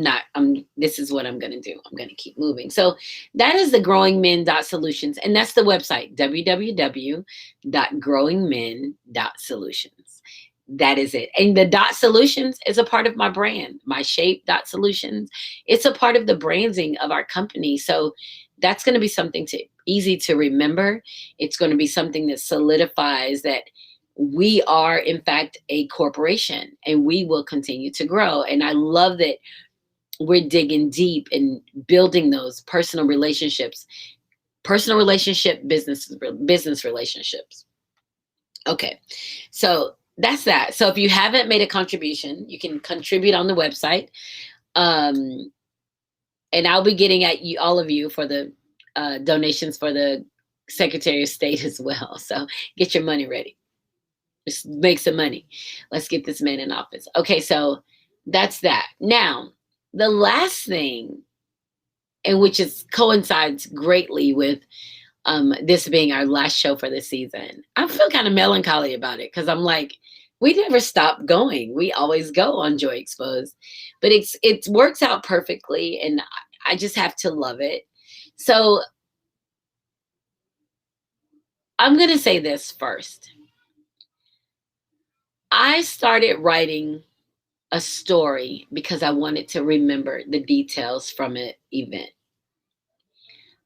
This is what I'm going to do. I'm going to keep moving. So that is the growingmen.solutions. And that's the website, www.growingmen.solutions. That is it. And the dot solutions is a part of my brand, my shape dot solutions. It's a part of the branding of our company. So that's going to be something easy to remember. It's going to be something that solidifies that we are, in fact, a corporation, and we will continue to grow. And I love that we're digging deep and building those personal relationships, business relationships. Okay. So that's that. So if you haven't made a contribution, you can contribute on the website. And I'll be getting at you, all of you, for the donations for the Secretary of State as well. So get your money ready. Just make some money. Let's get this man in office. Okay, so that's that. Now, the last thing, and which coincides greatly with this being our last show for the season, I feel kind of melancholy about it because I'm like, we never stop going. We always go on Joy Exposed, but it works out perfectly, and I just have to love it. So I'm going to say this first. I started writing a story because I wanted to remember the details from an event.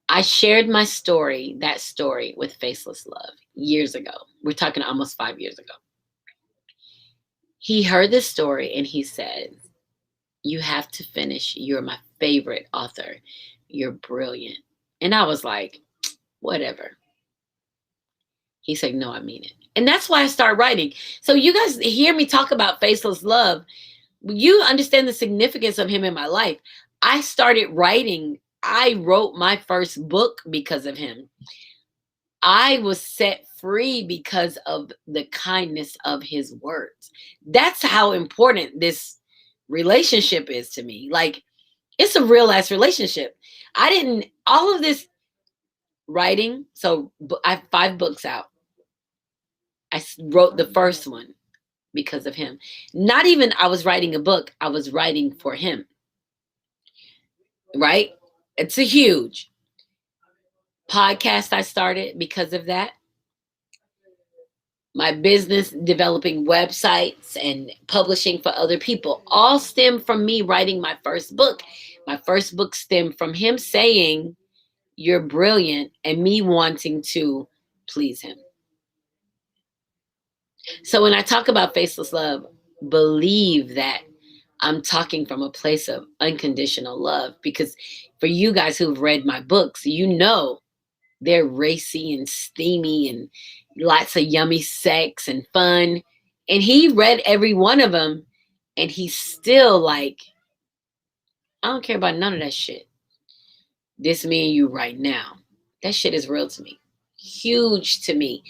I shared my story, that story, with Faceless Love years ago. We're talking almost 5 years ago. He heard this story and he said, "You have to finish. You're my favorite author. You're brilliant." And I was like, whatever. He said, "No, I mean it." And that's why I started writing. So you guys hear me talk about Faceless Love. You understand the significance of him in my life. I started writing. I wrote my first book because of him. I was set free because of the kindness of his words. That's how important this relationship is to me. Like, it's a real ass relationship. I didn't, all of this writing. So I have 5 books out. I wrote the first one because of him. Not even I was writing a book, I was writing for him. Right? It's a huge podcast I started because of that. My business, developing websites and publishing for other people, all stem from me writing my first book. My first book stemmed from him saying, "You're brilliant," and me wanting to please him. So when I talk about faceless love, believe that I'm talking from a place of unconditional love, because for you guys who've read my books, you know they're racy and steamy and lots of yummy sex and fun. And he read every one of them and he's still like, I don't care about none of that shit. This me and you right now. That shit is real to me. Huge to me.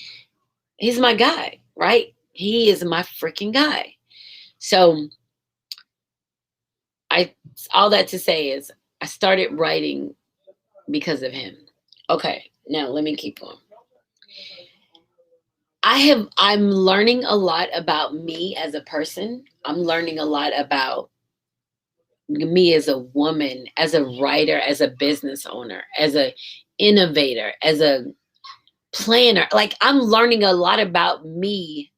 He's my guy, right? He is my freaking guy. So all that to say is I started writing because of him. Okay, now let me keep going. I'm learning a lot about me as a person. I'm learning a lot about me as a woman, as a writer, as a business owner, as a innovator, as a planner. Like, I'm learning a lot about me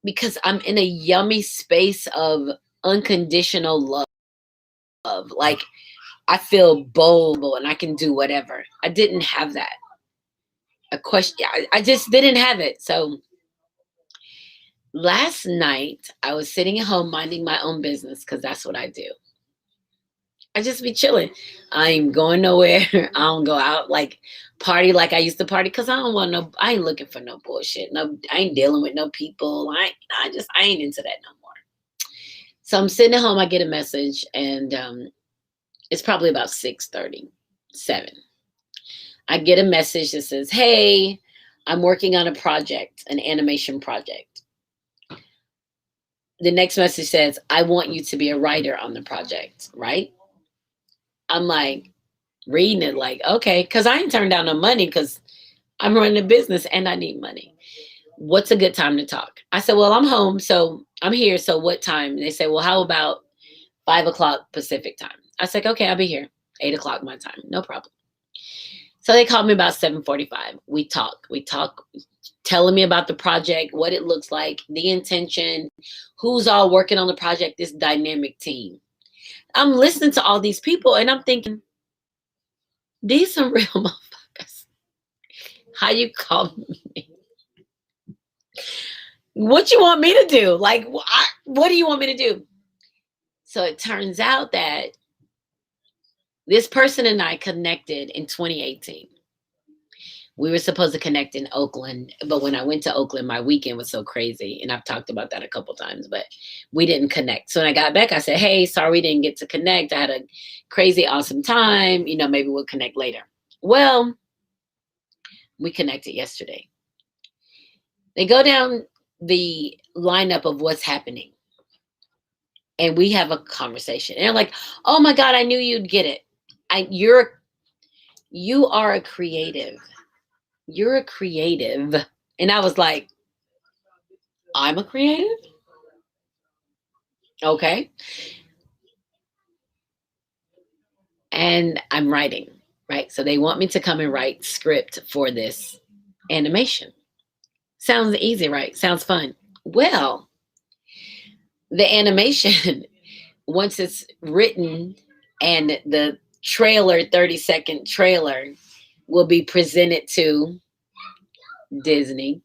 because I'm in a yummy space of unconditional love. Like, I feel bold and I can do whatever. I didn't have that. I just didn't have it. So last night, I was sitting at home minding my own business because that's what I do. I just be chilling. I ain't going nowhere. I don't go out like party like I used to party because I ain't looking for no bullshit. No, I ain't dealing with no people. I ain't into that no more. So I'm sitting at home. I get a message, and it's probably about 6:30, 7. I get a message that says, "Hey, I'm working on a project, an animation project." The next message says, "I want you to be a writer on the project," right? I'm like reading it like, okay, because I ain't turned down no money because I'm running a business and I need money. What's a good time to talk? I said, well, I'm home, so I'm here. So what time? And they said, well, how about 5 o'clock Pacific time? I said, okay, I'll be here. 8 o'clock my time, no problem. So they called me about 7:45. We talk, telling me about the project, what it looks like, the intention, who's all working on the project, this dynamic team. I'm listening to all these people and I'm thinking, these some real motherfuckers. How you call me? What you want me to do? Like, what do you want me to do? So it turns out that this person and I connected in 2018. We were supposed to connect in Oakland, but when I went to Oakland, my weekend was so crazy. And I've talked about that a couple times, but we didn't connect. So when I got back, I said, hey, sorry we didn't get to connect. I had a crazy, awesome time. Maybe we'll connect later. Well, we connected yesterday. They go down the lineup of what's happening. And we have a conversation. And they're like, oh my God, I knew you'd get it. You are a creative. You're a creative. And I was like, I'm a creative? Okay. And I'm writing, right? So they want me to come and write script for this animation. Sounds easy, right? Sounds fun. Well, the animation, once it's written and the trailer, 30-second trailer, will be presented to Disney.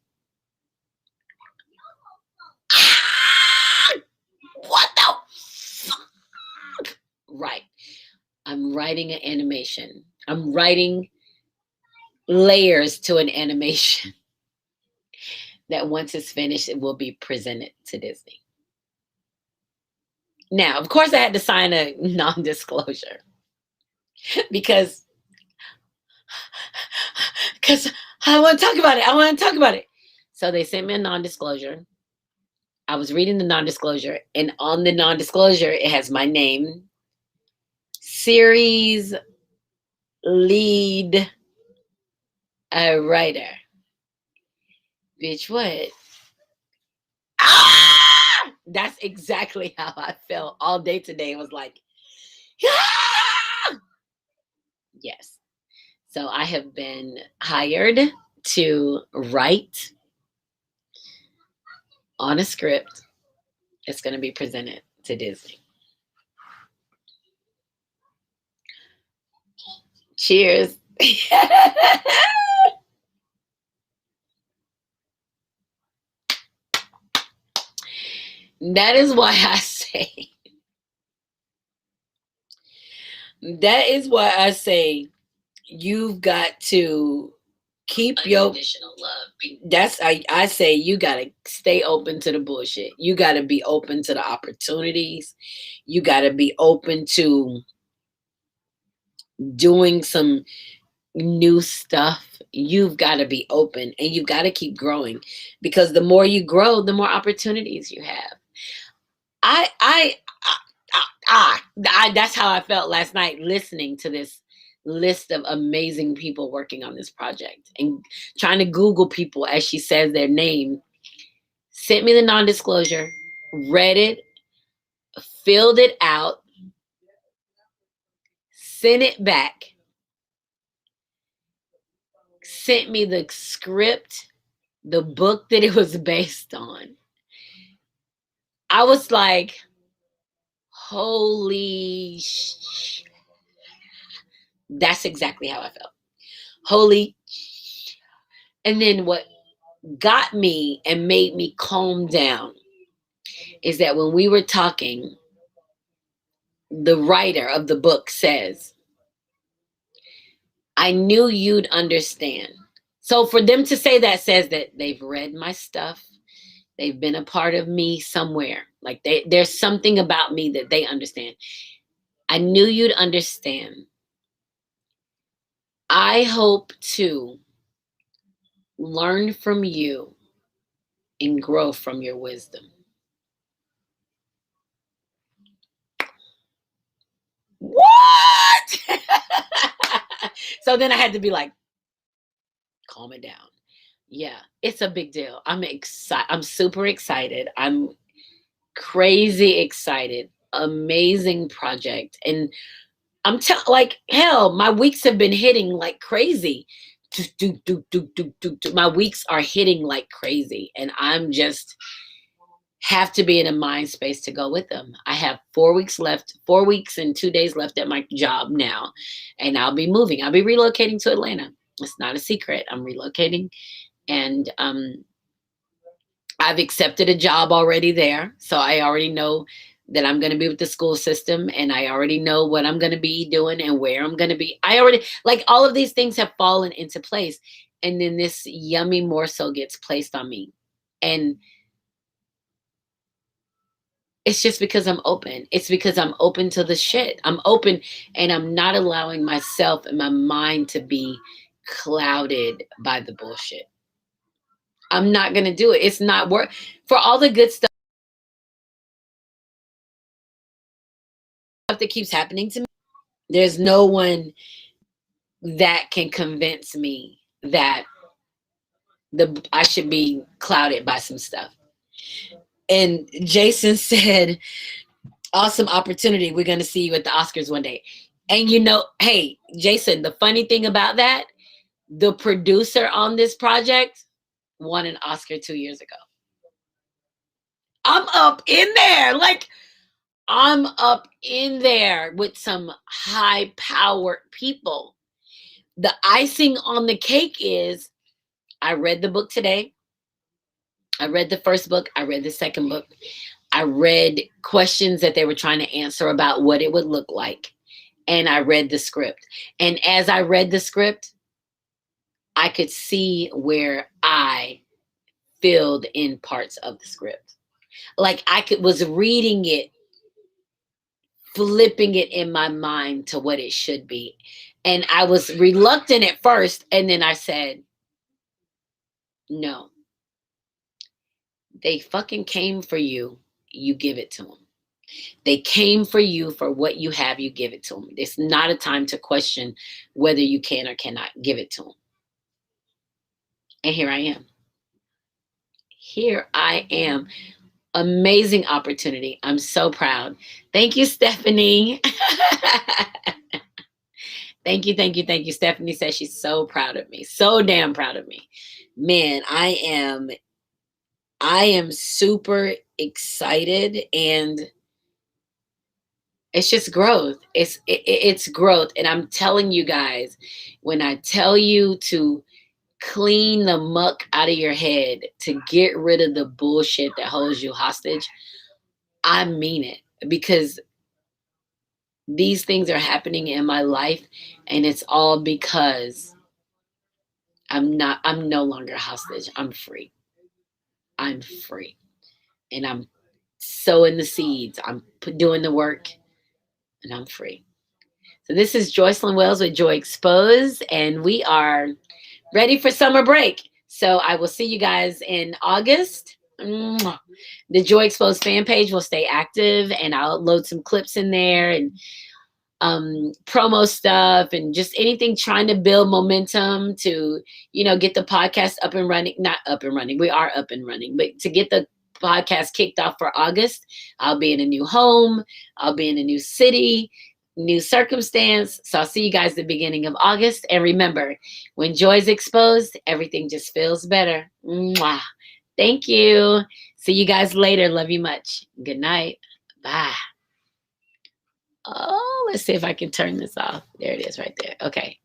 What the fuck? Right. I'm writing an animation. I'm writing layers to an animation that once it's finished, it will be presented to Disney. Now, of course, I had to sign a non-disclosure because because I want to talk about it. I want to talk about it. So they sent me a non-disclosure. I was reading the non-disclosure, and on the non-disclosure, it has my name, series lead writer. Bitch, what? Ah! That's exactly how I felt all day today. It was like, ah! Yes. So I have been hired to write on a script. It's going to be presented to Disney. Cheers. That is why I say, that is why I say you've got to keep your love. That's I say you gotta stay open to the bullshit. You gotta be open to the opportunities. You gotta be open to doing some new stuff. You've got to be open and you've got to keep growing, because the more you grow, the more opportunities you have. I that's how I felt last night listening to this list of amazing people working on this project and trying to Google people as she says their name. Sent me the non-disclosure, read it, filled it out, sent it back, sent me the script, the book that it was based on. I was like, holy that's exactly how I felt. Holy. And then what got me and made me calm down is that when we were talking, the writer of the book says, I knew you'd understand. So for them to say that says that they've read my stuff. They've been a part of me somewhere. Like there's something about me that they understand. I knew you'd understand. I hope to learn from you and grow from your wisdom. What? So then I had to be like, calm it down. Yeah, it's a big deal. I'm excited. I'm super excited. I'm crazy excited. Amazing project. And like hell, my weeks have been hitting like crazy. My weeks are hitting like crazy. And I'm just have to be in a mind space to go with them. I have 4 weeks left, 4 weeks and 2 days left at my job now. And I'll be moving. I'll be relocating to Atlanta. It's not a secret. I'm relocating. And I've accepted a job already there. So I already know that I'm going to be with the school system, and I already know what I'm going to be doing and where I'm going to be. I already, like, all of these things have fallen into place. And then this yummy morsel gets placed on me. And it's just because I'm open. It's because I'm open to the shit. I'm open, and I'm not allowing myself and my mind to be clouded by the bullshit. I'm not going to do it. It's not work for all the good stuff that keeps happening to me. There's no one that can convince me that I should be clouded by some stuff. And Jason said, awesome opportunity. We're going to see you at the Oscars one day. And hey, Jason, the funny thing about that, the producer on this project won an Oscar 2 years ago. I'm up in there. Like, I'm up in there with some high-powered people. The icing on the cake is I read the book today. I read the first book. I read the second book. I read questions that they were trying to answer about what it would look like. And I read the script. And as I read the script, I could see where I filled in parts of the script. Like was reading it, flipping it in my mind to what it should be. And I was reluctant at first. And then I said, no, they fucking came for you. You give it to them. They came for you for what you have. You give it to them. It's not a time to question whether you can or cannot give it to them. And here I am. Here I am. Amazing opportunity. I'm so proud. Thank you, Stephanie. Thank you, thank you, thank you. Stephanie says she's so proud of me. So damn proud of me. Man, I am super excited, and it's just growth. It's growth. And I'm telling you guys, when I tell you to clean the muck out of your head, to get rid of the bullshit that holds you hostage, I mean it, because these things are happening in my life, and it's all because I'm no longer hostage. I'm free. I'm free. And I'm sowing the seeds. I'm doing the work, and I'm free. So this is Joycelyn Wells with Joy Exposed, and we are ready for summer break. So I will see you guys in August. Mwah. The Joy Exposed fan page will stay active, and I'll load some clips in there and promo stuff and just anything trying to build momentum to, get the podcast up and running. Not up and running. We are up and running, but to get the podcast kicked off for August. I'll be in a new home. I'll be in a new city, new circumstance. So I'll see you guys at the beginning of August. And remember, when joy is exposed, everything just feels better. Mwah. Thank you. See you guys later. Love you much. Good night. Bye. Oh, let's see if I can turn this off. There it is right there. Okay.